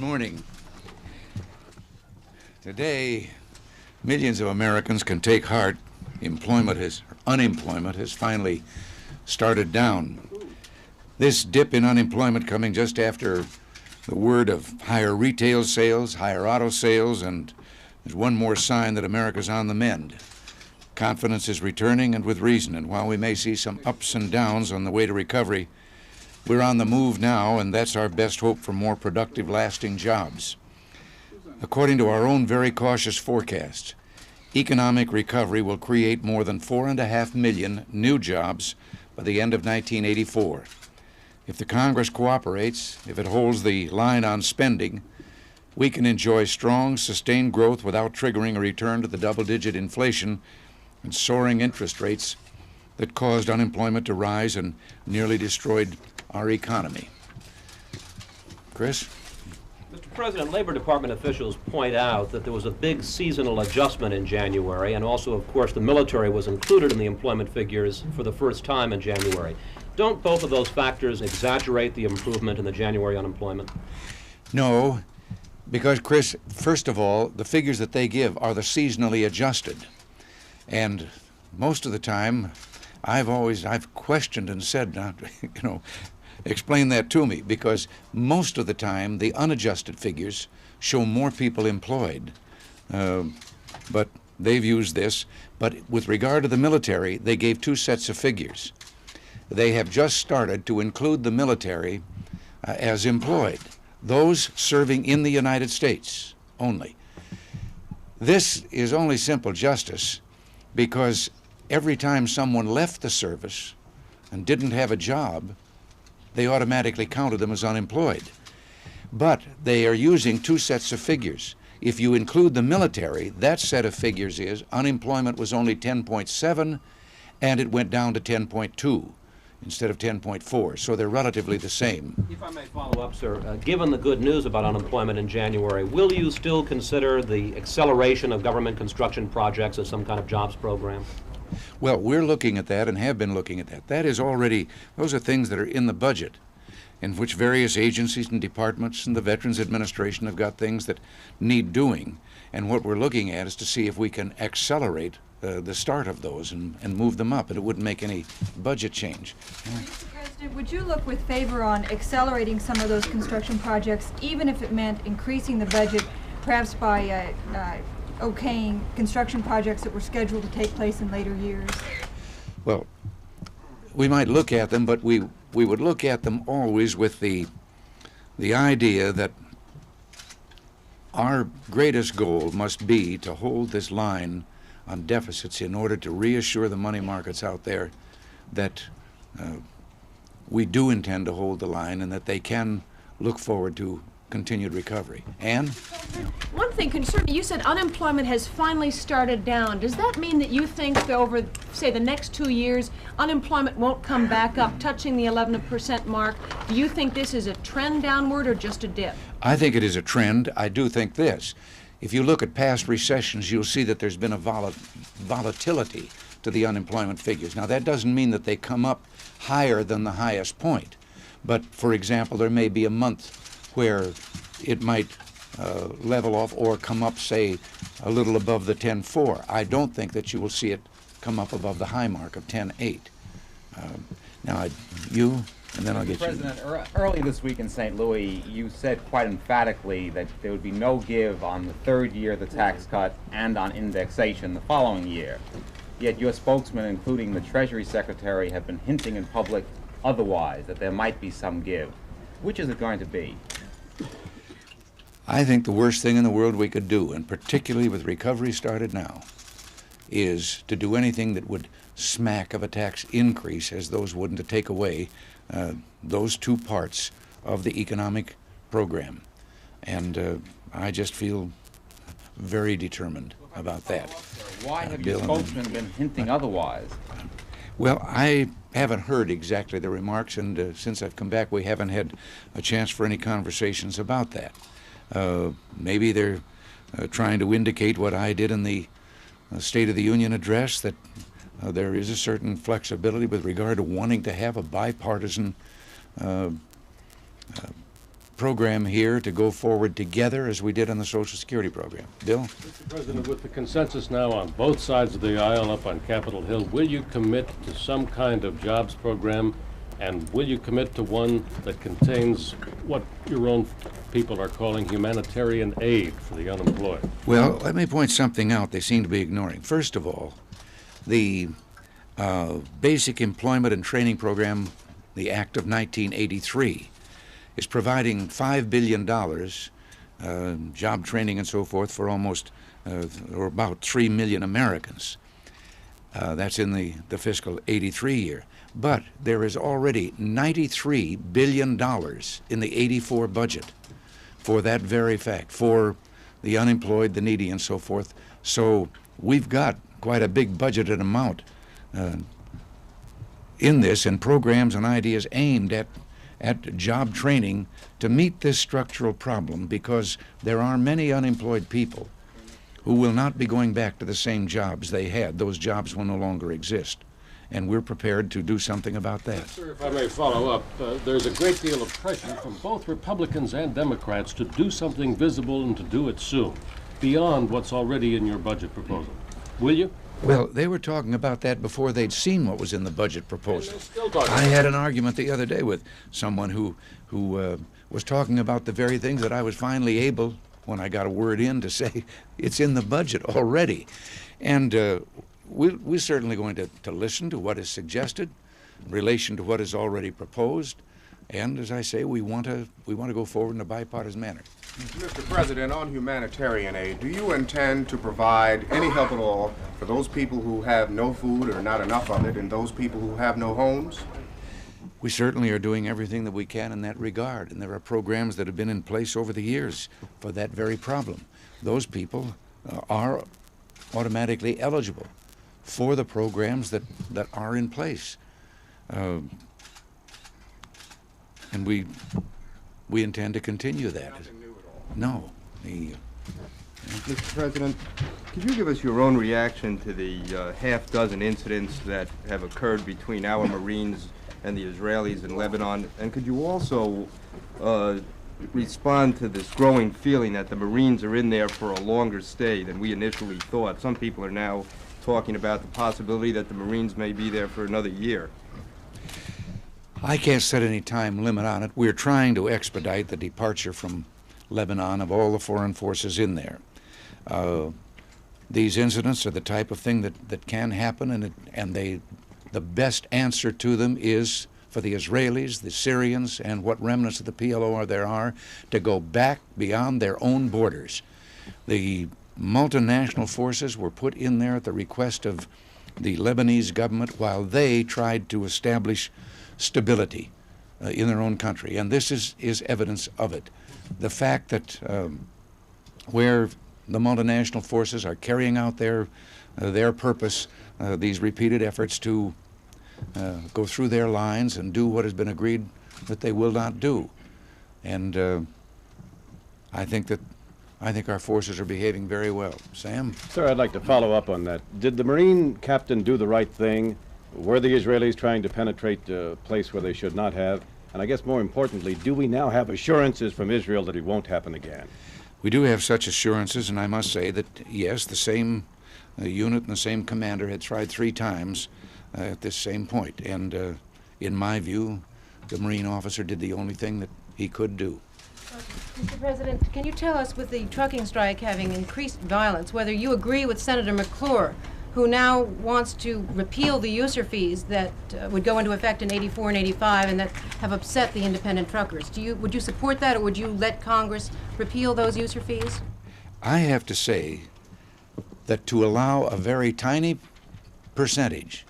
morning. Today, millions of Americans can take heart. Unemployment has finally started down. This dip in unemployment coming just after the word of higher retail sales, higher auto sales, and there's one more sign that America's on the mend. Confidence is returning, and with reason, and while we may see some ups and downs on the way to recovery, we're on the move now, and that's our best hope for more productive, lasting jobs. According to our own very cautious forecasts, economic recovery will create more than 4.5 million new jobs by the end of 1984. If the Congress cooperates, if it holds the line on spending, we can enjoy strong, sustained growth without triggering a return to the double-digit inflation and soaring interest rates that caused unemployment to rise and nearly destroyed our economy. Chris? Mr. President, Labor Department officials point out that there was a big seasonal adjustment in January, and also, of course, the military was included in the employment figures for the first time in January. Don't both of those factors exaggerate the improvement in the January unemployment? No, because, Chris, first of all, the figures that they give are the seasonally adjusted. And most of the time, I've questioned and said, explain that to me, because most of the time the unadjusted figures show more people employed. But they've used this. But with regard to the military, they gave two sets of figures. They have just started to include the military as employed, those serving in the United States only. This is only simple justice because every time someone left the service and didn't have a job, they automatically counted them as unemployed. But they are using two sets of figures. If you include the military, that set of figures is unemployment was only 10.7 and it went down to 10.2 instead of 10.4, so they're relatively the same. If I may follow up, sir, given the good news about unemployment in January, will you still consider the acceleration of government construction projects as some kind of jobs program? Well, we're looking at that and have been looking at that. That is already, those are things that are in the budget, in which various agencies and departments and the Veterans Administration have got things that need doing. And what we're looking at is to see if we can accelerate the start of those and move them up, and it wouldn't make any budget change. Mr. President, would you look with favor on accelerating some of those construction projects, even if it meant increasing the budget, perhaps by okaying construction projects that were scheduled to take place in later years? Well, we might look at them, but we would look at them always with the idea that our greatest goal must be to hold this line on deficits in order to reassure the money markets out there that we do intend to hold the line and that they can look forward to continued recovery. Ann? One thing concerned me, you said unemployment has finally started down. Does that mean that you think that over, say, the next 2 years, unemployment won't come back up, touching the 11% mark? Do you think this is a trend downward or just a dip? I think it is a trend. I do think this. If you look at past recessions, you'll see that there's been a volatility to the unemployment figures. Now, that doesn't mean that they come up higher than the highest point. But, for example, there may be a month where it might level off or come up, say, a little above the 10.4. I don't think that you will see it come up above the high mark of 10.8. Now, you, and then I'll get President, early this week in St. Louis, you said quite emphatically that there would be no give on the third year of the tax cut and on indexation the following year. Yet your spokesman, including the Treasury Secretary, have been hinting in public otherwise, that there might be some give. Which is it going to be? I think the worst thing in the world we could do, and particularly with recovery started now, is to do anything that would smack of a tax increase as those wouldn't to take away those two parts of the economic program. And I just feel very determined about that. Why have your spokesman been hinting otherwise? Well, I haven't heard exactly the remarks, and since I've come back, we haven't had a chance for any conversations about that. Maybe they're trying to indicate what I did in the State of the Union address, that there is a certain flexibility with regard to wanting to have a bipartisan program here to go forward together as we did on the Social Security program. Bill? Mr. President, with the consensus now on both sides of the aisle up on Capitol Hill, will you commit to some kind of jobs program, and will you commit to one that contains what your own people are calling humanitarian aid for the unemployed? Well, let me point something out they seem to be ignoring. First of all, the Basic Employment and Training Program, the Act of 1983, is providing $5 billion, job training and so forth, for almost, or about 3 million Americans. That's in the fiscal 83 year. But there is already $93 billion in the 84 budget for that very fact, for the unemployed, the needy, and so forth. So we've got quite a big budgeted amount in this, and programs and ideas aimed at job training to meet this structural problem, because there are many unemployed people who will not be going back to the same jobs they had. Those jobs will no longer exist, and we're prepared to do something about that. Sir, if I may follow up, there's a great deal of pressure from both Republicans and Democrats to do something visible and to do it soon, beyond what's already in your budget proposal. Will you? Well, they were talking about that before they'd seen what was in the budget proposal. Still talking. I had an argument the other day with someone who was talking about the very things that I was finally able, when I got a word in, to say it's in the budget already. And we're certainly going to listen to what is suggested in relation to what is already proposed. And as I say, we want to go forward in a bipartisan manner. Mr. President, on humanitarian aid, do you intend to provide any help at all for those people who have no food or not enough of it, and those people who have no homes? We certainly are doing everything that we can in that regard, and there are programs that have been in place over the years for that very problem. Those people are automatically eligible for the programs that are in place. And we intend to continue that. Nothing new at all. No. Mr. President, could you give us your own reaction to the half-dozen incidents that have occurred between our Marines and the Israelis in Lebanon? And could you also respond to this growing feeling that the Marines are in there for a longer stay than we initially thought? Some people are now talking about the possibility that the Marines may be there for another year. I can't set any time limit on it. We're trying to expedite the departure from Lebanon of all the foreign forces in there. These incidents are the type of thing that can happen, and the best answer to them is for the Israelis, the Syrians, and what remnants of the PLO there are to go back beyond their own borders. The multinational forces were put in there at the request of the Lebanese government while they tried to establish stability in their own country, and this is evidence of it. The fact that where the multinational forces are carrying out their purpose, these repeated efforts to go through their lines and do what has been agreed that they will not do. And I think our forces are behaving very well. Sam? Sir, I'd like to follow up on that. Did the Marine captain do the right thing? Were the Israelis trying to penetrate a place where they should not have? And I guess more importantly, do we now have assurances from Israel that it won't happen again? We do have such assurances, and I must say that, yes, the same unit and the same commander had tried 3 times at this same point. And in my view, the Marine officer did the only thing that he could do. Mr. President, can you tell us, with the trucking strike having increased violence, whether you agree with Senator McClure, who now wants to repeal the user fees that would go into effect in '84 and '85 and that have upset the independent truckers? Would you support that, or would you let Congress repeal those user fees? I have to say that to allow a very tiny percentage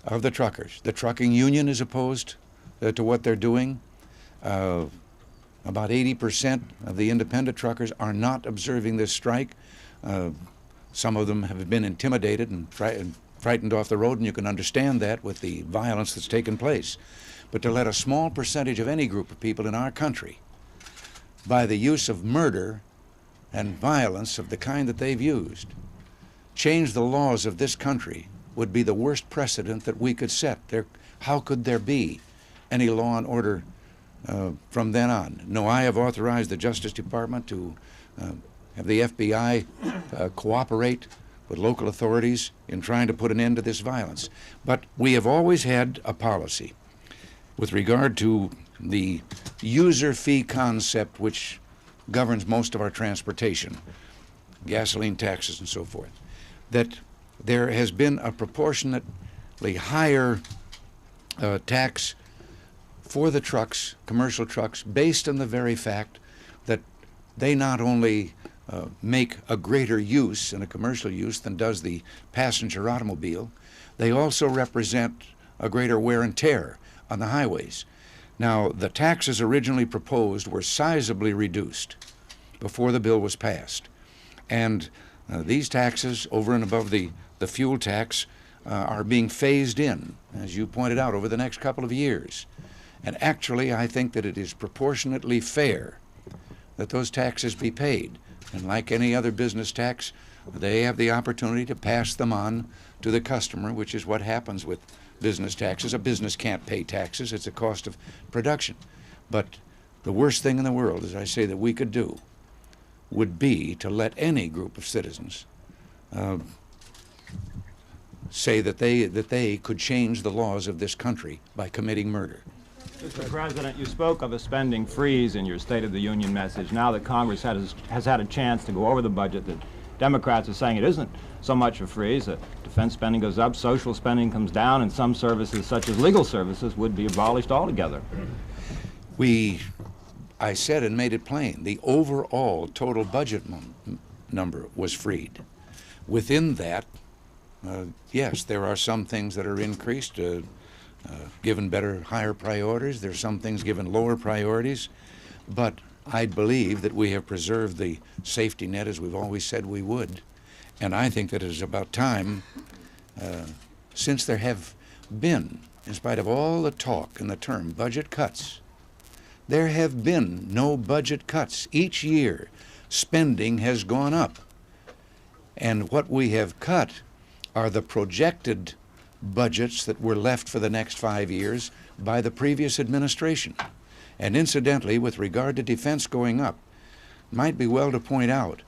of the truckers, the trucking union is opposed to what they're doing. About 80% of the independent truckers are not observing this strike. Some of them have been intimidated and frightened off the road, and you can understand that with the violence that's taken place. But to let a small percentage of any group of people in our country, by the use of murder and violence of the kind that they've used, change the laws of this country would be the worst precedent that we could set. How could there be any law and order from then on. No, I have authorized the Justice Department to have the FBI cooperate with local authorities in trying to put an end to this violence. But we have always had a policy with regard to the user fee concept which governs most of our transportation, gasoline taxes and so forth, that there has been a proportionately higher tax for the trucks, commercial trucks, based on the very fact that they not only make a greater use and a commercial use than does the passenger automobile, they also represent a greater wear and tear on the highways. Now, the taxes originally proposed were sizably reduced before the bill was passed. And these taxes, over and above the fuel tax, are being phased in, as you pointed out, over the next couple of years. And actually, I think that it is proportionately fair that those taxes be paid. And like any other business tax, they have the opportunity to pass them on to the customer, which is what happens with business taxes. A business can't pay taxes. It's a cost of production. But the worst thing in the world, as I say, that we could do would be to let any group of citizens say that they could change the laws of this country by committing murder. Mr. President, you spoke of a spending freeze in your State of the Union message. Now that Congress has had a chance to go over the budget, the Democrats are saying it isn't so much a freeze. Defense spending goes up, social spending comes down, and some services, such as legal services, would be abolished altogether. I said and made it plain, the overall total budget number was freed. Within that, yes, there are some things that are increased, given higher priorities. There are some things given lower priorities. But I believe that we have preserved the safety net as we've always said we would. And I think that it is about time, since there have been, in spite of all the talk and the term budget cuts, there have been no budget cuts. Each year, spending has gone up. And what we have cut are the projected budgets that were left for the next 5 years by the previous administration. And incidentally, with regard to defense going up, it might be well to point out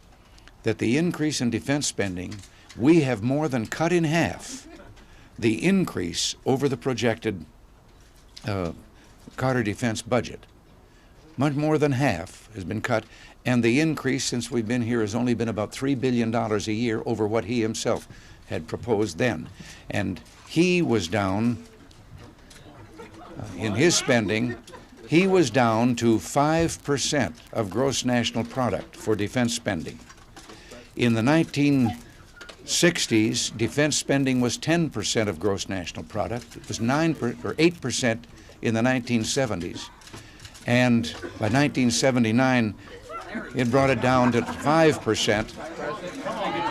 that the increase in defense spending, we have more than cut in half the increase over the projected Carter defense budget. Much more than half has been cut, and the increase since we've been here has only been about $3 billion a year over what he himself had proposed then. And he was down, in his spending, he was down to 5% of gross national product for defense spending. In the 1960s, defense spending was 10% of gross national product. It was 8% in the 1970s. And by 1979, it brought it down to 5%,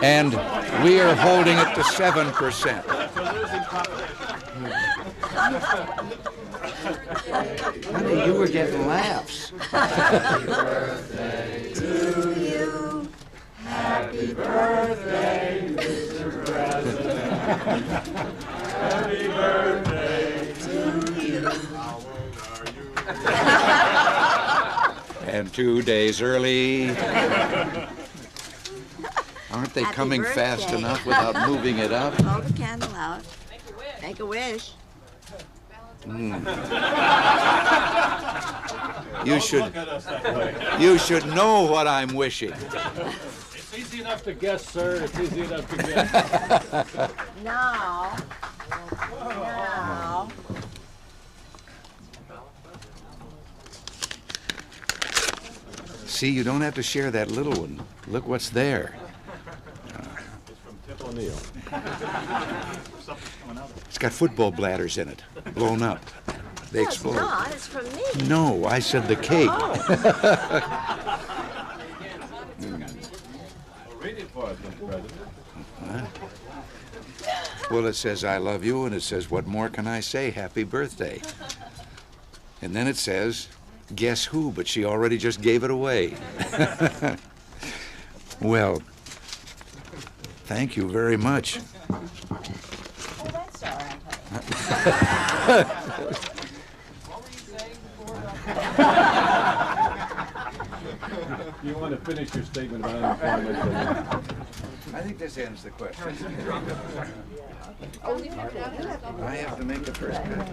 and we are holding it to 7%. Honey, you were getting laughs. Happy birthday to you. Happy birthday, Mr. President. Happy birthday to you. And 2 days early. Aren't they Happy coming birthday. fast enough without moving it up? Hold the candle out. Make a wish. You should know what I'm wishing. It's easy enough to guess, sir. It's easy enough to guess. Now. See, you don't have to share that little one. Look what's there. It's from Tip O'Neill. It's got football bladders in it, blown up. They No, it's explode. not. It's from me. No, I said the cake. Read it for us, Mr. President. Well, it says, I love you, and it says, what more can I say? Happy birthday. And then it says, guess who? But she already just gave it away. Well, thank you very much. Oh, that's all right. What were you saying before? You want to finish your statement about unemployment? I think this ends the question. I have to make the first cut.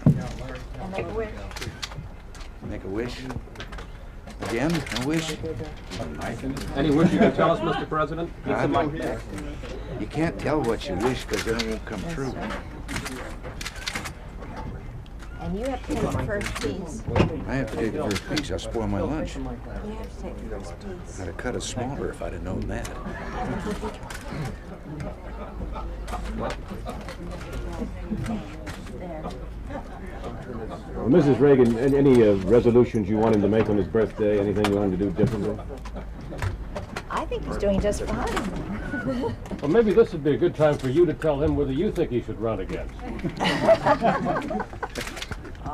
And make a wish. Make a wish? Again, a wish? Any wish you can tell us, Mr. President? Keep the mic back. You can't tell what you wish because then it won't come true. And you have to take the first piece. I have to take the first piece. I'll spoil my lunch. You have to take the first piece. I'd have cut it smaller if I'd have known that. There. Well, Mrs. Reagan, any resolutions you want him to make on his birthday? Anything you want him to do differently? I think he's doing just fine. Well, maybe this would be a good time for you to tell him whether you think he should run again.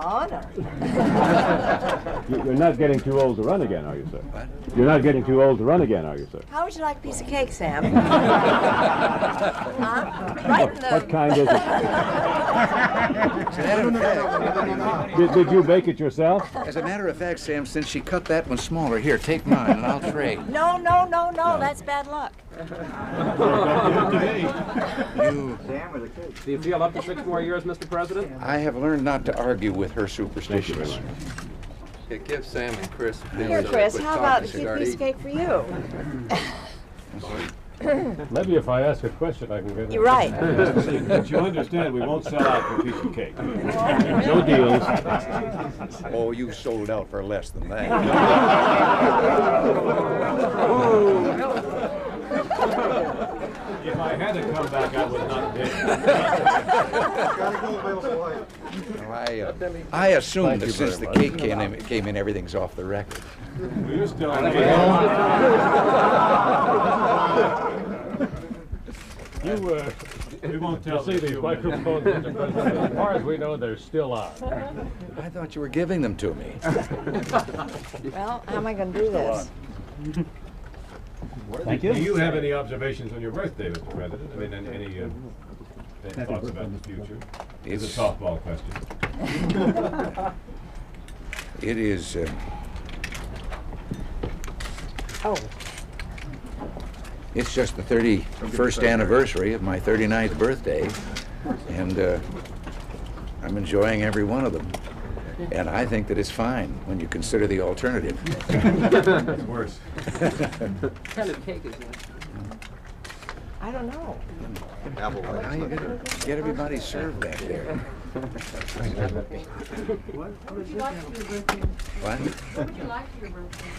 Oh, no. You're not getting too old to run again, are you, sir? What? You're not getting too old to run again, are you, sir? How would you like a piece of cake, Sam? Right in the... What kind is it? Did you bake it yourself? As a matter of fact, Sam, since she cut that one smaller, here, take mine and I'll trade. No, that's bad luck. Do you feel up to 6 more years, Mr. President? I have learned not to argue with her superstitions. It gives Sam and Chris. Here, Chris, how about a piece of cake for you? Maybe if I ask a question, I can get it. You're right. But you understand, we won't sell out for a piece of cake. No deals. Oh, you sold out for less than that. If I had to come back, I would not bid. I assumed that since the cake came in, everything's off the record. You're still on we won't tell See these microphones, Mr. President, as far as we know, they're still on. I thought you were giving them to me. Well, how am I going to do this? Thank you. Do you have any observations on your birthday, Mr. President? I mean, any thoughts about the future? It's a softball question. It is... Oh. It's just the 31st anniversary of my 39th birthday, and I'm enjoying every one of them. And I think that it's fine when you consider the alternative. It's worse. What kind of cake is that? I don't know. Apple pie. How you gonna get everybody served that there? What would you like for your birthday? What? What would you like for your birthday?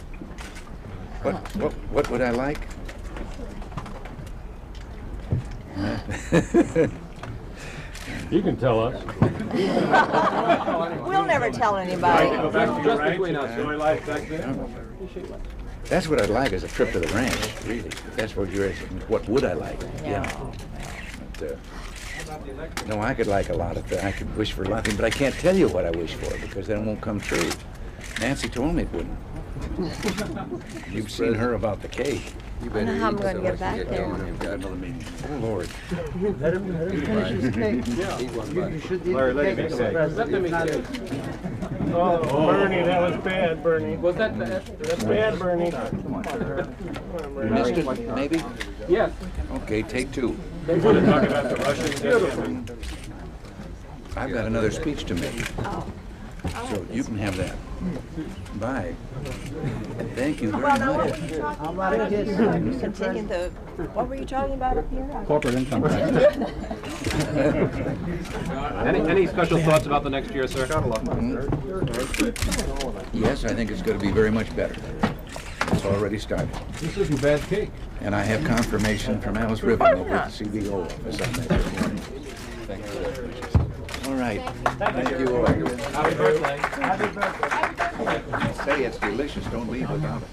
What would I like? You can tell us. We'll never tell anybody. Just between us. That's what I'd like, is a trip to the ranch, really. That's what you're asking. What would I like? No. But, no, I could like a lot of things. I could wish for nothing, but I can't tell you what I wish for because then it won't come true. Nancy told me it wouldn't. You've seen her about the cake. I don't know how I'm going to get back there. You've got another meeting. Oh, Lord. Let him finish his cake. You should eat the cake. Oh, Bernie, that was bad, Bernie. Was that bad? That's bad, Bernie. You missed it, maybe? Yes. Okay, take two. They want to talk about the Russians. I've got another speech to make. So you can have that. Bye. Thank you very Well, now, what much. were you talking How about? about a kiss? Continue the, what were you talking about up here? Corporate income tax. Any special thoughts about the next year, sir? Yes, I think it's going to be very much better. It's already started. This isn't bad cake. And I have confirmation from Alice Ribbon over at the CBO office on that this morning. Thank you. All right. Thank you all. Happy birthday. Say it's delicious. Don't leave without it.